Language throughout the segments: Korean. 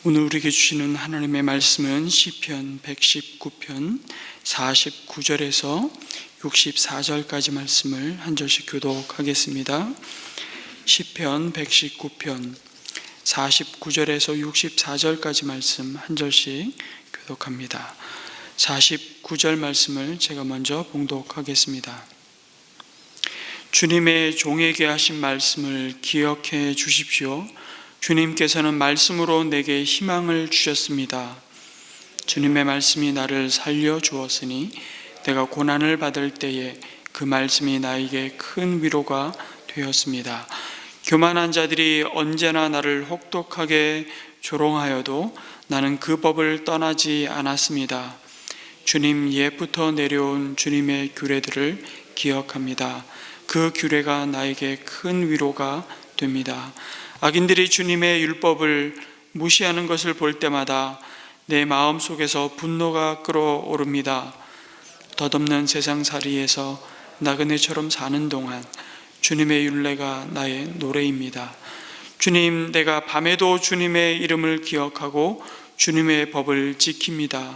오늘 우리에게 주시는 하나님의 말씀은 시편 119편 49절에서 64절까지 말씀을 한 절씩 교독하겠습니다. 시편 119편 49절에서 64절까지 말씀 한 절씩 교독합니다. 49절 말씀을 제가 먼저 봉독하겠습니다. 주님의 종에게 하신 말씀을 기억해 주십시오. 주님께서는 말씀으로 내게 희망을 주셨습니다. 주님의 말씀이 나를 살려 주었으니 내가 고난을 받을 때에 그 말씀이 나에게 큰 위로가 되었습니다. 교만한 자들이 언제나 나를 혹독하게 조롱하여도 나는 그 법을 떠나지 않았습니다. 주님 옛부터 내려온 주님의 규례들을 기억합니다. 그 규례가 나에게 큰 위로가 됩니다. 악인들이 주님의 율법을 무시하는 것을 볼 때마다 내 마음속에서 분노가 끓어오릅니다. 덧없는 세상살이에서 나그네처럼 사는 동안 주님의 율례가 나의 노래입니다. 주님, 내가 밤에도 주님의 이름을 기억하고 주님의 법을 지킵니다.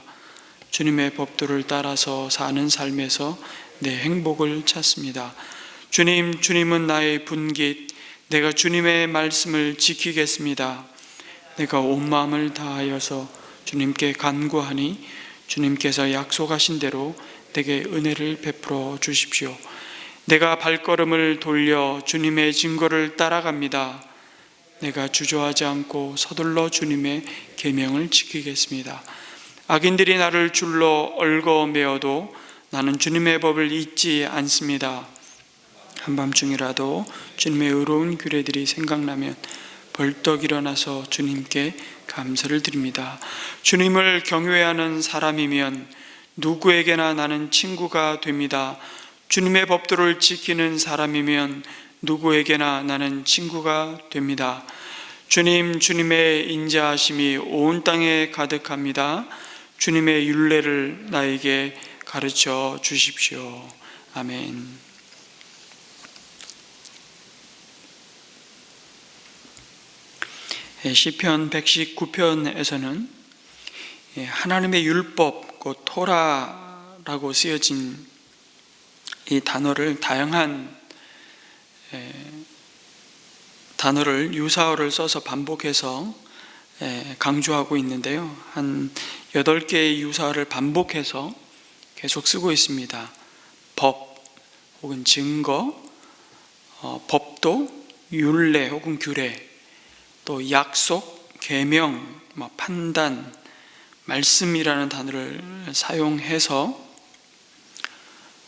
주님의 법도를 따라서 사는 삶에서 내 행복을 찾습니다. 주님은 나의 분깃, 내가 주님의 말씀을 지키겠습니다. 내가 온 마음을 다하여서 주님께 간구하니 주님께서 약속하신 대로 내게 은혜를 베풀어 주십시오. 내가 발걸음을 돌려 주님의 증거를 따라갑니다. 내가 주저하지 않고 서둘러 주님의 계명을 지키겠습니다. 악인들이 나를 줄로 얽어매어도 나는 주님의 법을 잊지 않습니다. 한밤중이라도 주님의 의로운 규례들이 생각나면 벌떡 일어나서 주님께 감사를 드립니다. 주님을 경외하는 사람이면 누구에게나 나는 친구가 됩니다. 주님의 법도를 지키는 사람이면 누구에게나 나는 친구가 됩니다. 주님의 인자하심이 온 땅에 가득합니다. 주님의 율례를 나에게 가르쳐 주십시오. 아멘. 시편 119편에서는 하나님의 율법, 그 토라라고 쓰여진 이 단어를 다양한 단어를 유사어를 써서 반복해서 강조하고 있는데요. 한 8개의 유사어를 반복해서 계속 쓰고 있습니다. 법 혹은 증거, 법도, 율례 혹은 규례, 또 약속, 계명, 판단, 말씀이라는 단어를 사용해서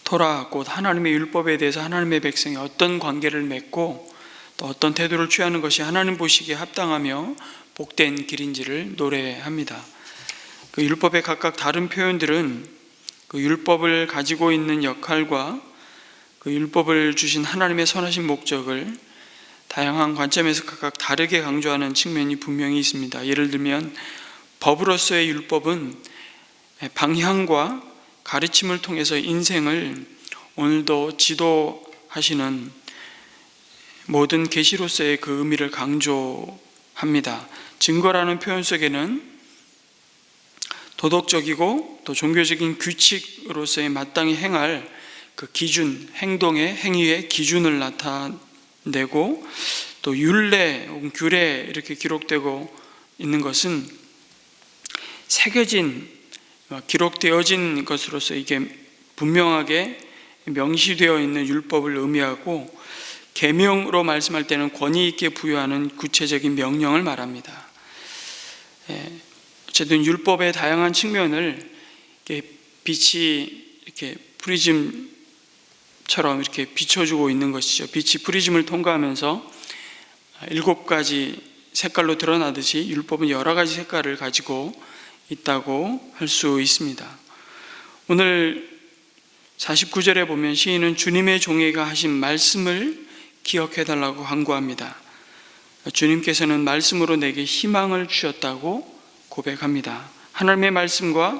토라, 곧 하나님의 율법에 대해서 하나님의 백성이 어떤 관계를 맺고 또 어떤 태도를 취하는 것이 하나님 보시기에 합당하며 복된 길인지를 노래합니다. 그 율법의 각각 다른 표현들은 그 율법을 가지고 있는 역할과 그 율법을 주신 하나님의 선하신 목적을 다양한 관점에서 각각 다르게 강조하는 측면이 분명히 있습니다. 예를 들면 법으로서의 율법은 방향과 가르침을 통해서 인생을 오늘도 지도하시는 모든 계시로서의 그 의미를 강조합니다. 증거라는 표현 속에는 도덕적이고 또 종교적인 규칙으로서의 마땅히 행할 그 기준, 행위의 기준을 나타내고 또 율례 혹은 규례 이렇게 기록되고 있는 것은 새겨진, 기록되어진 것으로서 이게 분명하게 명시되어 있는 율법을 의미하고, 계명으로 말씀할 때는 권위 있게 부여하는 구체적인 명령을 말합니다. 어쨌든 율법의 다양한 측면을 빛이 이렇게 프리즘처럼 이렇게 비춰주고 있는 것이죠. 빛이 프리즘을 통과하면서 7가지 색깔로 드러나듯이 율법은 여러 가지 색깔을 가지고 있다고 할 수 있습니다. 오늘 49절에 보면 시인은 주님의 종에게 하신 말씀을 기억해달라고 간구합니다. 주님께서는 말씀으로 내게 희망을 주셨다고 고백합니다. 하나님의 말씀과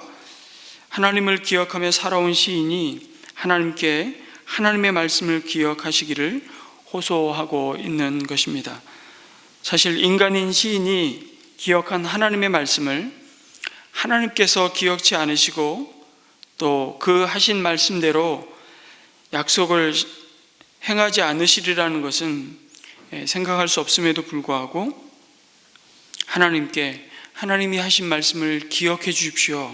하나님을 기억하며 살아온 시인이 하나님께 하나님의 말씀을 기억하시기를 호소하고 있는 것입니다. 사실 인간인 시인이 기억한 하나님의 말씀을 하나님께서 기억치 않으시고 또 그 하신 말씀대로 약속을 행하지 않으시리라는 것은 생각할 수 없음에도 불구하고 하나님이 하신 말씀을 기억해 주십시오,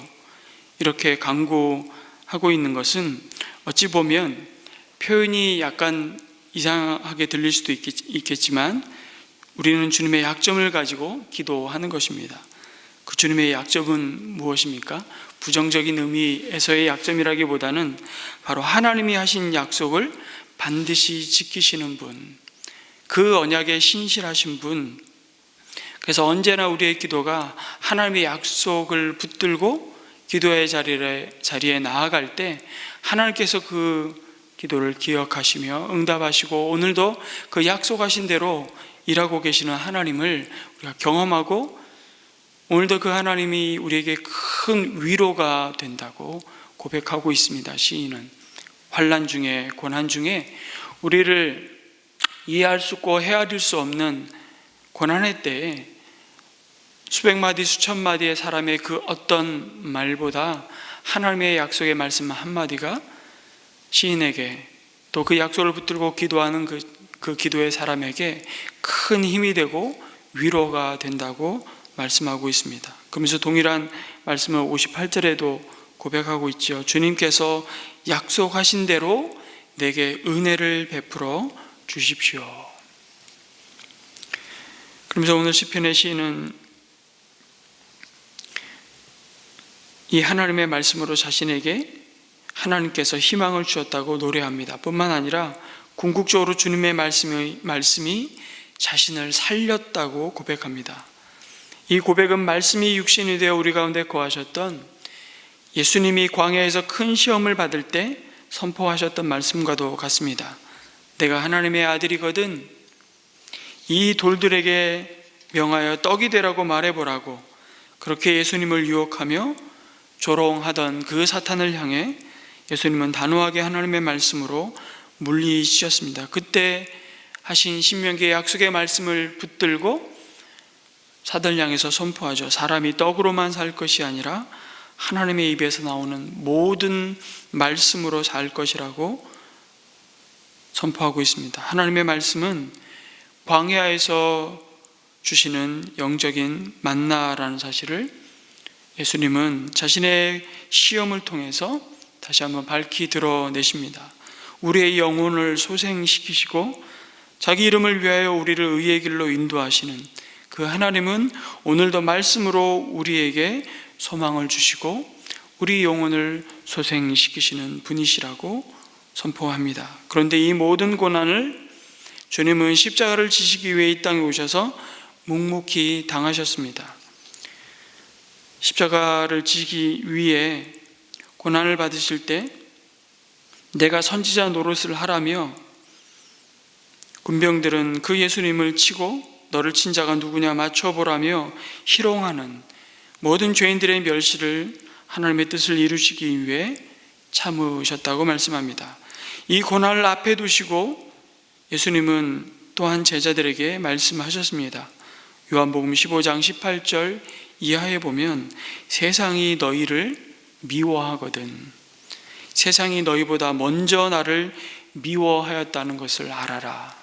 이렇게 간구하고 있는 것은 어찌 보면 표현이 약간 이상하게 들릴 수도 있겠지만 우리는 주님의 약점을 가지고 기도하는 것입니다. 그 주님의 약점은 무엇입니까? 부정적인 의미에서의 약점이라기보다는 바로 하나님이 하신 약속을 반드시 지키시는 분, 그 언약에 신실하신 분. 그래서 언제나 우리의 기도가 하나님의 약속을 붙들고 기도의 자리에 나아갈 때 하나님께서 그 기도를 기억하시며 응답하시고 오늘도 그 약속하신 대로 일하고 계시는 하나님을 우리가 경험하고 오늘도 그 하나님이 우리에게 큰 위로가 된다고 고백하고 있습니다. 시인은 환난 중에, 고난 중에 우리를 이해할 수 없고 헤아릴 수 없는 고난의 때에 수백 마디 수천 마디의 사람의 그 어떤 말보다 하나님의 약속의 말씀 한마디가 시인에게 또 그 약속을 붙들고 기도하는 그 기도의 사람에게 큰 힘이 되고 위로가 된다고 말씀하고 있습니다. 그러면서 동일한 말씀을 58절에도 고백하고 있죠. 주님께서 약속하신 대로 내게 은혜를 베풀어 주십시오. 그러면서 오늘 시편의 시인은 이 하나님의 말씀으로 자신에게 하나님께서 희망을 주었다고 노래합니다. 뿐만 아니라 궁극적으로 주님의 말씀이 자신을 살렸다고 고백합니다. 이 고백은 말씀이 육신이 되어 우리 가운데 거하셨던 예수님이 광야에서 큰 시험을 받을 때 선포하셨던 말씀과도 같습니다. 내가 하나님의 아들이거든 이 돌들에게 명하여 떡이 되라고 말해보라고 그렇게 예수님을 유혹하며 조롱하던 그 사탄을 향해 예수님은 단호하게 하나님의 말씀으로 물리치셨습니다. 그때 하신 신명기의 약속의 말씀을 붙들고 사들 향해서 선포하죠. 사람이 떡으로만 살 것이 아니라 하나님의 입에서 나오는 모든 말씀으로 살 것이라고 선포하고 있습니다. 하나님의 말씀은 광야에서 주시는 영적인 만나라는 사실을 예수님은 자신의 시험을 통해서 다시 한번 밝히 드러내십니다. 우리의 영혼을 소생시키시고 자기 이름을 위하여 우리를 의의 길로 인도하시는 그 하나님은 오늘도 말씀으로 우리에게 소망을 주시고 우리 영혼을 소생시키시는 분이시라고 선포합니다. 그런데 이 모든 고난을 주님은 십자가를 지시기 위해 이 땅에 오셔서 묵묵히 당하셨습니다. 십자가를 지기 위해 고난을 받으실 때 내가 선지자 노릇을 하라며 군병들은 그 예수님을 치고 너를 친 자가 누구냐 맞춰보라며 희롱하는 모든 죄인들의 멸시를 하나님의 뜻을 이루시기 위해 참으셨다고 말씀합니다. 이 고난을 앞에 두시고 예수님은 또한 제자들에게 말씀하셨습니다. 요한복음 15장 18절 이하에 보면 세상이 너희를 미워하거든 세상이 너희보다 먼저 나를 미워하였다는 것을 알아라.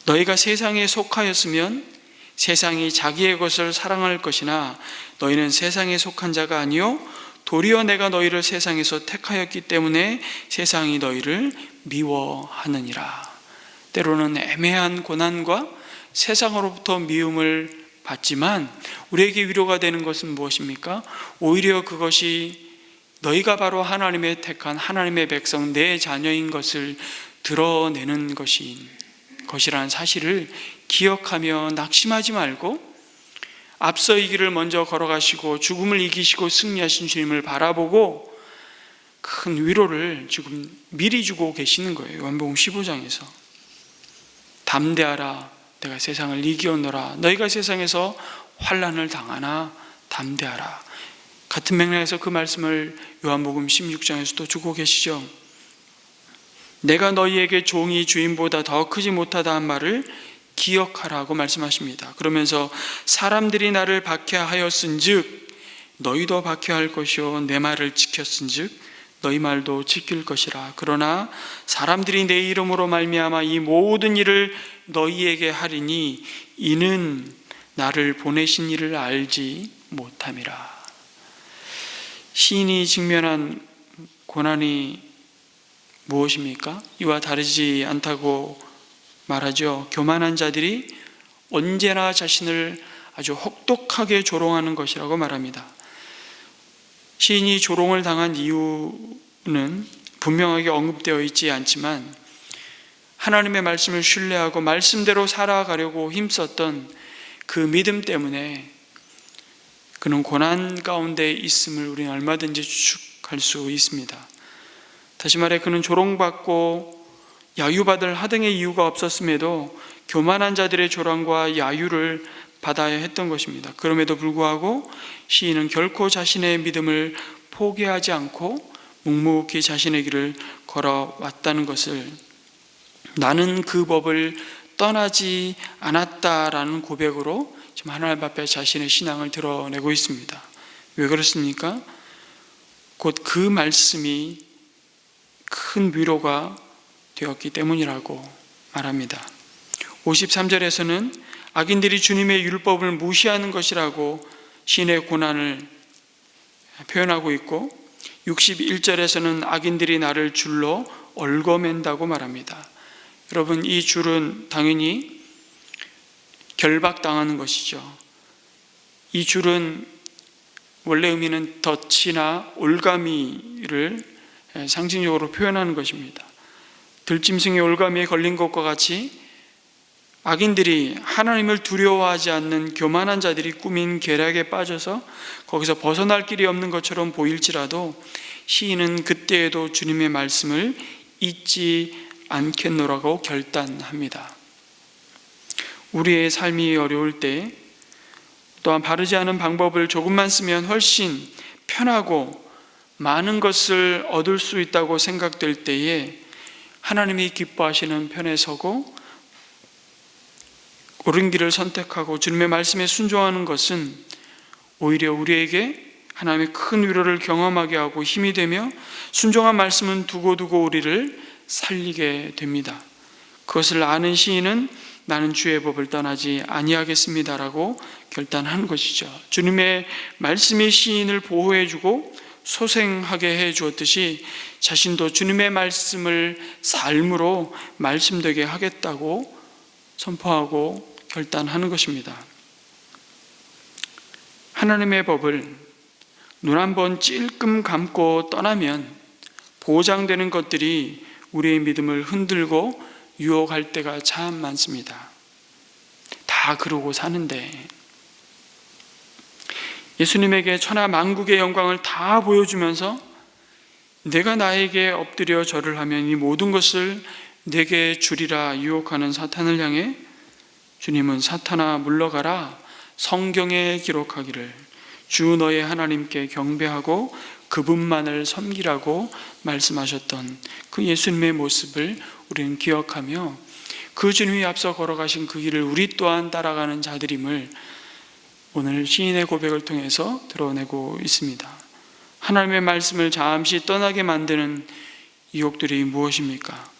너희가 세상에 속하였으면 세상이 자기의 것을 사랑할 것이나 너희는 세상에 속한 자가 아니요 도리어 내가 너희를 세상에서 택하였기 때문에 세상이 너희를 미워하느니라. 때로는 애매한 고난과 세상으로부터 미움을 받지만 우리에게 위로가 되는 것은 무엇입니까? 오히려 그것이 너희가 바로 하나님의 택한 하나님의 백성 내 자녀인 것을 드러내는 것이라는 사실을 기억하며 낙심하지 말고 앞서 이 길을 먼저 걸어가시고 죽음을 이기시고 승리하신 주님을 바라보고 큰 위로를 지금 미리 주고 계시는 거예요. 요한복음 15장에서 담대하라 내가 세상을 이기었노라. 너희가 세상에서 환난을 당하나 담대하라. 같은 맥락에서 그 말씀을 요한복음 16장에서도 주고 계시죠. 내가 너희에게 종이 주인보다 더 크지 못하다 한 말을 기억하라고 말씀하십니다. 그러면서 사람들이 나를 박해하였은즉 너희도 박해할 것이요 내 말을 지켰은즉 너희 말도 지킬 것이라. 그러나 사람들이 내 이름으로 말미암아 이 모든 일을 너희에게 하리니 이는 나를 보내신 이를 알지 못함이라. 시인이 직면한 고난이 무엇입니까? 이와 다르지 않다고 말하죠. 교만한 자들이 언제나 자신을 아주 혹독하게 조롱하는 것이라고 말합니다. 시인이 조롱을 당한 이유는 분명하게 언급되어 있지 않지만 하나님의 말씀을 신뢰하고 말씀대로 살아가려고 힘썼던 그 믿음 때문에 그는 고난 가운데 있음을 우리는 얼마든지 추측할 수 있습니다. 다시 말해 그는 조롱받고 야유받을 하등의 이유가 없었음에도 교만한 자들의 조롱과 야유를 받아야 했던 것입니다. 그럼에도 불구하고 시인은 결코 자신의 믿음을 포기하지 않고 묵묵히 자신의 길을 걸어왔다는 것을, 나는 그 법을 떠나지 않았다라는 고백으로 지금 하나님 앞에 자신의 신앙을 드러내고 있습니다. 왜 그렇습니까? 곧 그 말씀이 큰 위로가 되었기 때문이라고 말합니다. 53절에서는 악인들이 주님의 율법을 무시하는 것이라고 시인의 고난을 표현하고 있고 61절에서는 악인들이 나를 줄로 얽어맨다고 말합니다. 여러분, 이 줄은 당연히 결박당하는 것이죠. 이 줄은 원래 의미는 덫이나 올가미를 상징적으로 표현하는 것입니다. 들짐승의 올가미에 걸린 것과 같이 악인들이, 하나님을 두려워하지 않는 교만한 자들이 꾸민 계략에 빠져서 거기서 벗어날 길이 없는 것처럼 보일지라도 시인은 그때에도 주님의 말씀을 잊지 않겠노라고 결단합니다. 우리의 삶이 어려울 때, 또한 바르지 않은 방법을 조금만 쓰면 훨씬 편하고 많은 것을 얻을 수 있다고 생각될 때에 하나님이 기뻐하시는 편에 서고 옳은 길을 선택하고 주님의 말씀에 순종하는 것은 오히려 우리에게 하나님의 큰 위로를 경험하게 하고 힘이 되며, 순종한 말씀은 두고두고 우리를 살리게 됩니다. 그것을 아는 시인은 나는 주의 법을 떠나지 아니하겠습니다라고 결단한 것이죠. 주님의 말씀이 시인을 보호해주고 소생하게 해주었듯이 자신도 주님의 말씀을 삶으로 말씀되게 하겠다고 선포하고 결단하는 것입니다. 하나님의 법을 눈 한번 찔끔 감고 떠나면 보장되는 것들이 우리의 믿음을 흔들고 유혹할 때가 참 많습니다. 다 그러고 사는데 예수님에게 천하 만국의 영광을 다 보여주면서 내가 나에게 엎드려 절을 하면 이 모든 것을 내게 주리라 유혹하는 사탄을 향해 주님은 사탄아 물러가라, 성경에 기록하기를 주 너의 하나님께 경배하고 그분만을 섬기라고 말씀하셨던 그 예수님의 모습을 우리는 기억하며 그 주님이 앞서 걸어가신 그 길을 우리 또한 따라가는 자들임을 오늘 시인의 고백을 통해서 드러내고 있습니다. 하나님의 말씀을 잠시 떠나게 만드는 유혹들이 무엇입니까?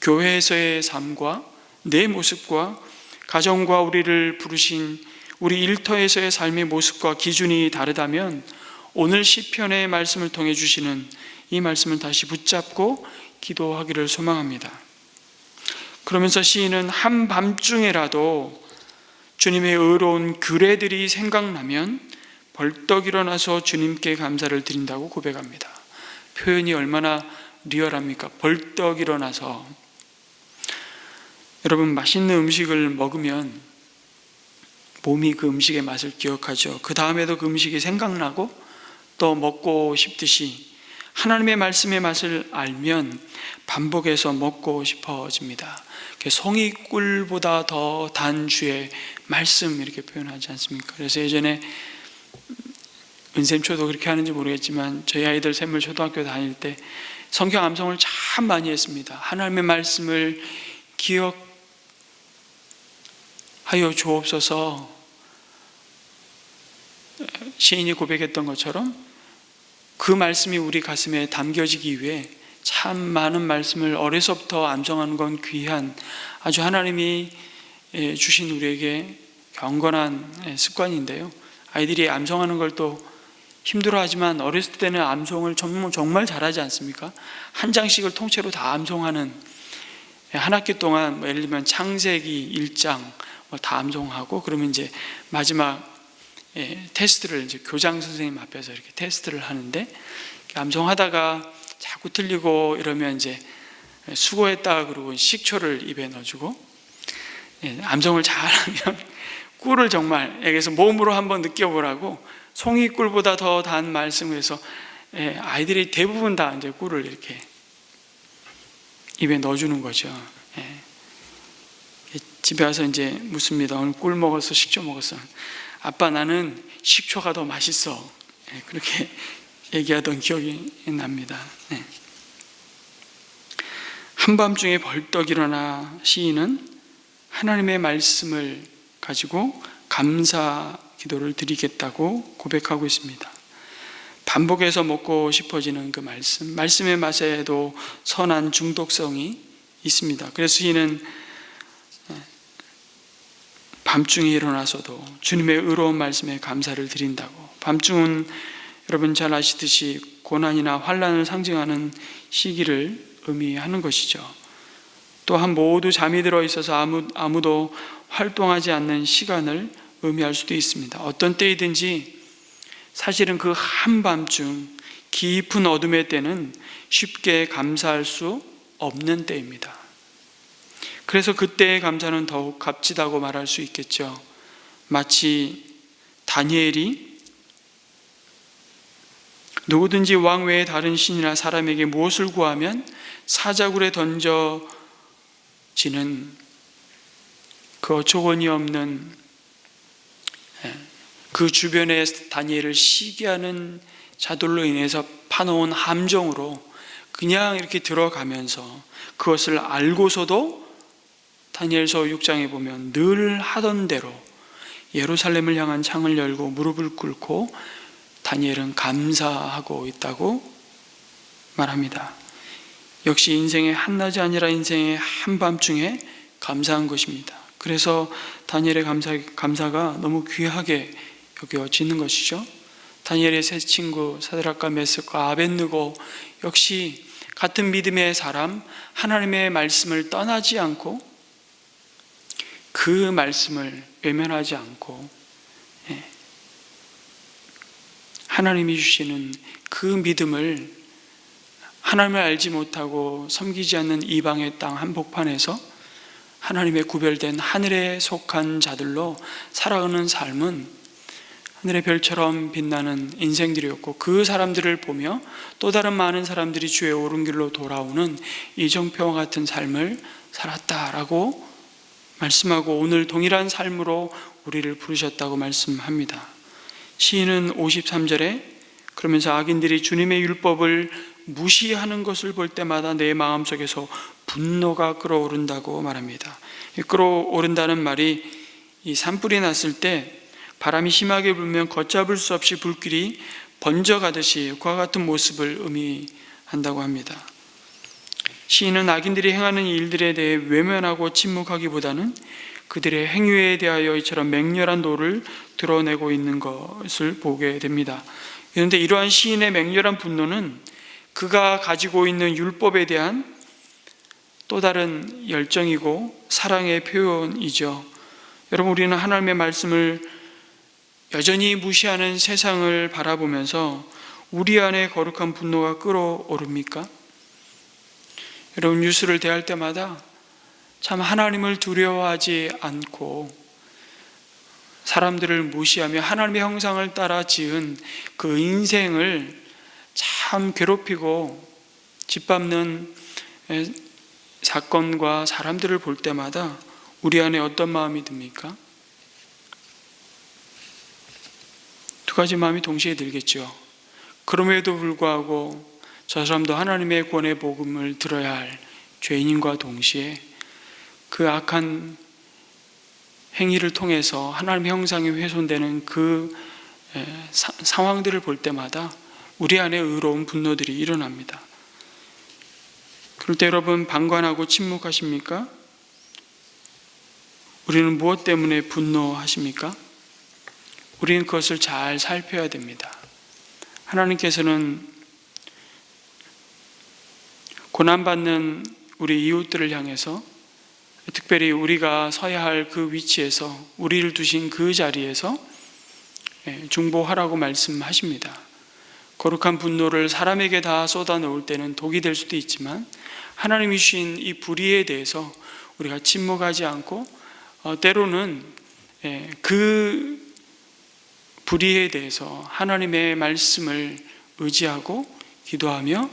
교회에서의 삶과 내 모습과 가정과 우리를 부르신 우리 일터에서의 삶의 모습과 기준이 다르다면 오늘 시편의 말씀을 통해 주시는 이 말씀을 다시 붙잡고 기도하기를 소망합니다. 그러면서 시인은 한밤중에라도 주님의 의로운 규례들이 생각나면 벌떡 일어나서 주님께 감사를 드린다고 고백합니다. 표현이 얼마나 리얼합니까? 벌떡 일어나서. 여러분, 맛있는 음식을 먹으면 몸이 그 음식의 맛을 기억하죠. 그 다음에도 그 음식이 생각나고 또 먹고 싶듯이 하나님의 말씀의 맛을 알면 반복해서 먹고 싶어집니다. 송이꿀보다 더 단 주의 말씀, 이렇게 표현하지 않습니까? 그래서 예전에 은샘초도 그렇게 하는지 모르겠지만 저희 아이들 샘물 초등학교 다닐 때 성경 암송을 참 많이 했습니다. 하나님의 말씀을 하여 주옵소서. 시인이 고백했던 것처럼 그 말씀이 우리 가슴에 담겨지기 위해 참 많은 말씀을 어려서부터 암송하는 건 귀한, 아주 하나님이 주신 우리에게 경건한 습관인데요. 아이들이 암송하는 걸 또 힘들어하지만 어렸을 때는 암송을 정말 잘하지 않습니까? 한 장씩을 통째로 다 암송하는, 한 학기 동안 예를 들면 창세기 1장 다 암송하고, 그러면 이제 마지막 테스트를 이제 교장 선생님 앞에서 이렇게 테스트를 하는데, 암송하다가 자꾸 틀리고 이러면 이제 수고했다 그러고 식초를 입에 넣어주고, 암송을 잘하면 꿀을 정말 그래서 몸으로 한번 느껴보라고 송이꿀보다 더 단 말씀을 해서 아이들이 대부분 다 이제 꿀을 이렇게 입에 넣어주는 거죠. 집에 와서 이제 묻습니다. 오늘 꿀 먹었어, 식초 먹었어? 아빠, 나는 식초가 더 맛있어. 그렇게 얘기하던 기억이 납니다. 한밤중에 벌떡 일어나 시인은 하나님의 말씀을 가지고 감사 기도를 드리겠다고 고백하고 있습니다. 반복해서 먹고 싶어지는 그 말씀의 맛에도 선한 중독성이 있습니다. 그래서 시인은 밤중에 일어나서도 주님의 의로운 말씀에 감사를 드린다고. 밤중은 여러분 잘 아시듯이 고난이나 환난을 상징하는 시기를 의미하는 것이죠. 또한 모두 잠이 들어 있어서 아무도 활동하지 않는 시간을 의미할 수도 있습니다. 어떤 때이든지 사실은 그 한밤중 깊은 어둠의 때는 쉽게 감사할 수 없는 때입니다. 그래서 그때의 감사는 더욱 값지다고 말할 수 있겠죠. 마치 다니엘이 누구든지 왕 외에 다른 신이나 사람에게 무엇을 구하면 사자굴에 던져지는 그 어처구니 없는 그 주변에 다니엘을 시기하는 자들로 인해서 파놓은 함정으로 그냥 이렇게 들어가면서 그것을 알고서도 다니엘서 6장에 보면 늘 하던 대로 예루살렘을 향한 창을 열고 무릎을 꿇고 다니엘은 감사하고 있다고 말합니다. 역시 인생의 한낮이 아니라 인생의 한밤중에 감사한 것입니다. 그래서 다니엘의 감사가 너무 귀하게 여겨지는 것이죠. 다니엘의 세 친구 사드락과 메삭과 아벳느고 역시 같은 믿음의 사람, 하나님의 말씀을 떠나지 않고 그 말씀을 외면하지 않고 하나님이 주시는 그 믿음을 하나님을 알지 못하고 섬기지 않는 이방의 땅 한복판에서 하나님의 구별된 하늘에 속한 자들로 살아가는 삶은 하늘의 별처럼 빛나는 인생들이었고, 그 사람들을 보며 또 다른 많은 사람들이 주의 옳은 길로 돌아오는 이정표와 같은 삶을 살았다라고 말씀하고 오늘 동일한 삶으로 우리를 부르셨다고 말씀합니다. 시인은 53절에 그러면서 악인들이 주님의 율법을 무시하는 것을 볼 때마다 내 마음속에서 분노가 끓어오른다고 말합니다. 끓어오른다는 말이 이 산불이 났을 때 바람이 심하게 불면 걷잡을 수 없이 불길이 번져가듯이 그와 같은 모습을 의미한다고 합니다. 시인은 악인들이 행하는 일들에 대해 외면하고 침묵하기보다는 그들의 행위에 대하여 이처럼 맹렬한 노를 드러내고 있는 것을 보게 됩니다. 그런데 이러한 시인의 맹렬한 분노는 그가 가지고 있는 율법에 대한 또 다른 열정이고 사랑의 표현이죠. 여러분, 우리는 하나님의 말씀을 여전히 무시하는 세상을 바라보면서 우리 안에 거룩한 분노가 끓어오릅니까? 여러분, 뉴스를 대할 때마다 참 하나님을 두려워하지 않고 사람들을 무시하며 하나님의 형상을 따라 지은 그 인생을 참 괴롭히고 짓밟는 사건과 사람들을 볼 때마다 우리 안에 어떤 마음이 듭니까? 두 가지 마음이 동시에 들겠죠. 그럼에도 불구하고 저 사람도 하나님의 구원의 복음을 들어야 할 죄인인과 동시에 그 악한 행위를 통해서 하나님의 형상이 훼손되는 그 상황들을 볼 때마다 우리 안에 의로운 분노들이 일어납니다. 그럴 때 여러분 방관하고 침묵하십니까? 우리는 무엇 때문에 분노하십니까? 우리는 그것을 잘 살펴야 됩니다. 하나님께서는 고난받는 우리 이웃들을 향해서, 특별히 우리가 서야 할 그 위치에서, 우리를 두신 그 자리에서 중보하라고 말씀하십니다. 거룩한 분노를 사람에게 다 쏟아놓을 때는 독이 될 수도 있지만, 하나님이 주신 이 불의에 대해서 우리가 침묵하지 않고 때로는 그 불의에 대해서 하나님의 말씀을 의지하고 기도하며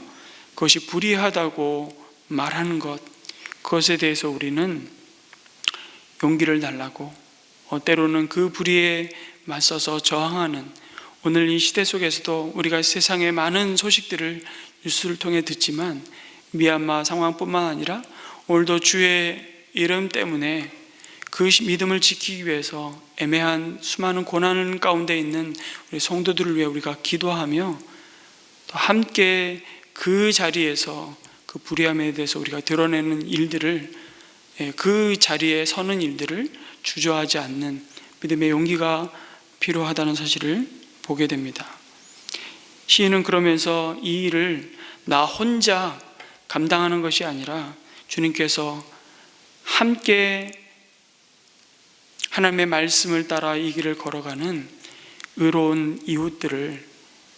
그것이 불의하다고 말하는 것, 그것에 대해서 우리는 용기를 달라고, 때로는 그 불의에 맞서서 저항하는, 오늘 이 시대 속에서도 우리가 세상의 많은 소식들을 뉴스를 통해 듣지만 미얀마 상황뿐만 아니라 오늘도 주의 이름 때문에 그 믿음을 지키기 위해서 애매한 수많은 고난 가운데 있는 우리 성도들을 위해 우리가 기도하며 또 함께 그 자리에서 그 불의함에 대해서 우리가 드러내는 일들을, 그 자리에 서는 일들을 주저하지 않는 믿음의 용기가 필요하다는 사실을 보게 됩니다. 시인은 그러면서 이 일을 나 혼자 감당하는 것이 아니라 주님께서 함께 하나님의 말씀을 따라 이 길을 걸어가는 의로운 이웃들을,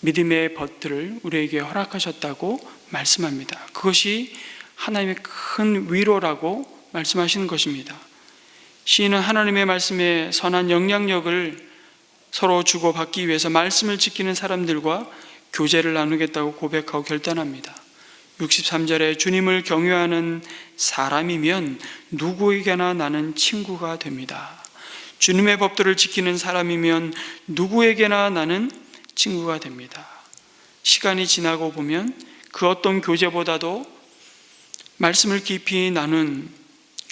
믿음의 벗들을 우리에게 허락하셨다고 말씀합니다. 그것이 하나님의 큰 위로라고 말씀하시는 것입니다. 시인은 하나님의 말씀에 선한 영향력을 서로 주고받기 위해서 말씀을 지키는 사람들과 교제를 나누겠다고 고백하고 결단합니다. 63절에 주님을 경외하는 사람이면 누구에게나 나는 친구가 됩니다. 주님의 법도를 지키는 사람이면 누구에게나 나는 친구가 됩니다. 시간이 지나고 보면 그 어떤 교제보다도 말씀을 깊이 나눈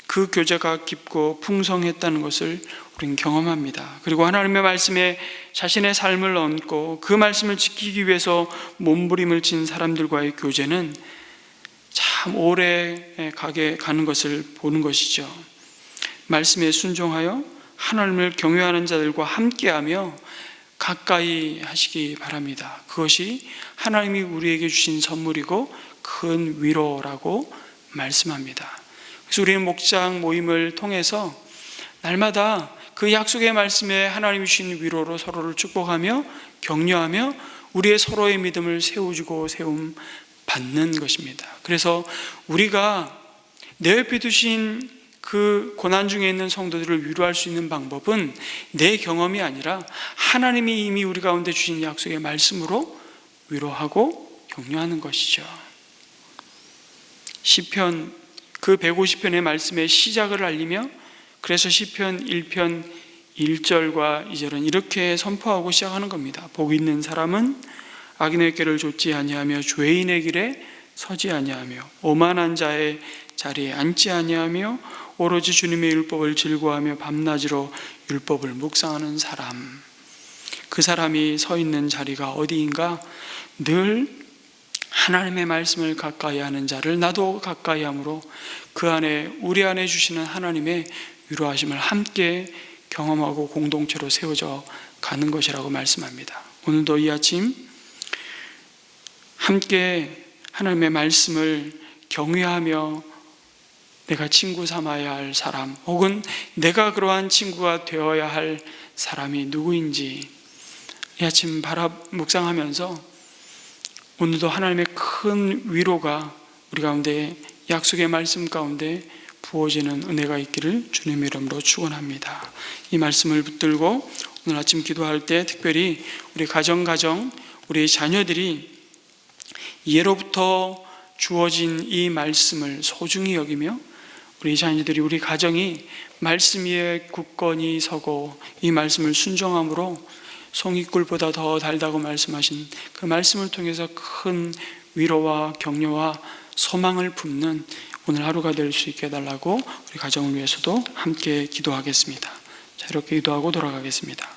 그 교제가 깊고 풍성했다는 것을 우리는 경험합니다. 그리고 하나님의 말씀에 자신의 삶을 얹고 그 말씀을 지키기 위해서 몸부림을 친 사람들과의 교제는 참 오래 가는 것을 보는 것이죠. 말씀에 순종하여 하나님을 경외하는 자들과 함께하며 가까이 하시기 바랍니다. 그것이 하나님이 우리에게 주신 선물이고 큰 위로라고 말씀합니다. 그래서 우리는 목장 모임을 통해서 날마다 그 약속의 말씀에 하나님이 주신 위로로 서로를 축복하며 격려하며 우리의 서로의 믿음을 세워주고 세움 받는 것입니다. 그래서 우리가 내 옆에 두신 그 고난 중에 있는 성도들을 위로할 수 있는 방법은 내 경험이 아니라 하나님이 이미 우리 가운데 주신 약속의 말씀으로 위로하고 격려하는 것이죠. 시편 그 150편의 말씀의 시작을 알리며, 그래서 시편 1편 1절과 2절은 이렇게 선포하고 시작하는 겁니다. 복 있는 사람은 악인의 길을 좇지 아니하며 죄인의 길에 서지 아니하며 오만한 자의 자리에 앉지 아니하며 오로지 주님의 율법을 즐거워하며 밤낮으로 율법을 묵상하는 사람, 그 사람이 서 있는 자리가 어디인가? 늘 하나님의 말씀을 가까이 하는 자를 나도 가까이 함으로 그 안에 우리 안에 주시는 하나님의 위로하심을 함께 경험하고 공동체로 세워져 가는 것이라고 말씀합니다. 오늘도 이 아침 함께 하나님의 말씀을 경외하며 내가 친구 삼아야 할 사람, 혹은 내가 그러한 친구가 되어야 할 사람이 누구인지 이 아침 묵상하면서 오늘도 하나님의 큰 위로가 우리 가운데, 약속의 말씀 가운데 부어지는 은혜가 있기를 주님의 이름으로 축원합니다. 이 말씀을 붙들고 오늘 아침 기도할 때 특별히 우리 가정 우리 자녀들이 예로부터 주어진 이 말씀을 소중히 여기며 우리 자녀들이, 우리 가정이 말씀 위에 굳건히 서고 이 말씀을 순종함으로 송이꿀보다 더 달다고 말씀하신 그 말씀을 통해서 큰 위로와 격려와 소망을 품는 오늘 하루가 될 수 있게 해달라고 우리 가정을 위해서도 함께 기도하겠습니다. 이렇게 기도하고 돌아가겠습니다.